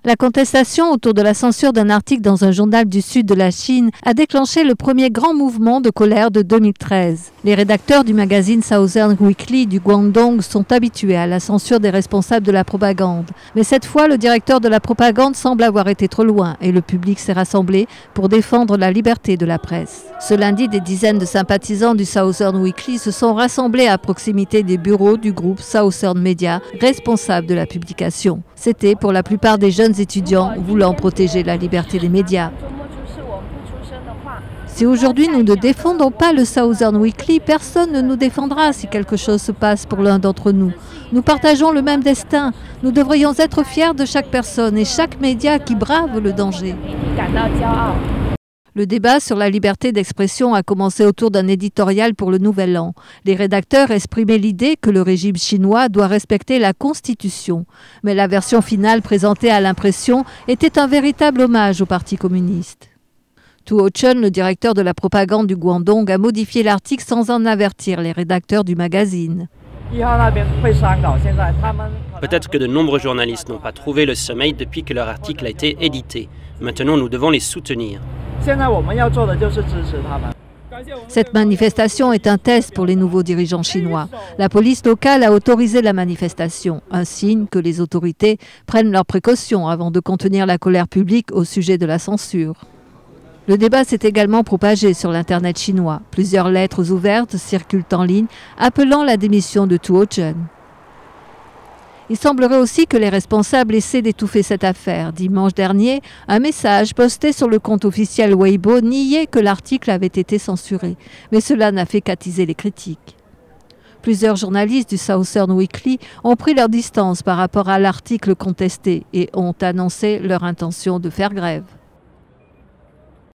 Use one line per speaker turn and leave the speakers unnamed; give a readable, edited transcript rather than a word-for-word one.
La contestation autour de la censure d'un article dans un journal du sud de la Chine a déclenché le premier grand mouvement de colère de 2013. Les rédacteurs du magazine Southern Weekly du Guangdong sont habitués à la censure des responsables de la propagande. Mais cette fois, le directeur de la propagande semble avoir été trop loin et le public s'est rassemblé pour défendre la liberté de la presse. Ce lundi, des dizaines de sympathisants du Southern Weekly se sont rassemblés à proximité des bureaux du groupe Southern Media, responsable de la publication. C'était pour la plupart des jeunes étudiants voulant protéger la liberté des médias. Si aujourd'hui nous ne défendons pas le Southern Weekly, personne ne nous défendra si quelque chose se passe pour l'un d'entre nous. Nous partageons le même destin. Nous devrions être fiers de chaque personne et chaque média qui brave le danger. Le débat sur la liberté d'expression a commencé autour d'un éditorial pour le Nouvel An. Les rédacteurs exprimaient l'idée que le régime chinois doit respecter la Constitution. Mais la version finale présentée à l'impression était un véritable hommage au Parti communiste. Tu Ho-chun, le directeur de la propagande du Guangdong, a modifié l'article sans en avertir les rédacteurs du magazine.
Peut-être que de nombreux journalistes n'ont pas trouvé le sommeil depuis que leur article a été édité. Maintenant, nous devons les soutenir.
Cette manifestation est un test pour les nouveaux dirigeants chinois. La police locale a autorisé la manifestation, un signe que les autorités prennent leurs précautions avant de contenir la colère publique au sujet de la censure. Le débat s'est également propagé sur l'Internet chinois. Plusieurs lettres ouvertes circulent en ligne appelant la démission de Tu Ho-chun. Il semblerait aussi que les responsables essaient d'étouffer cette affaire. Dimanche dernier, un message posté sur le compte officiel Weibo niait que l'article avait été censuré. Mais cela n'a fait qu'attiser les critiques. Plusieurs journalistes du Southern Weekly ont pris leur distance par rapport à l'article contesté et ont annoncé leur intention de faire grève.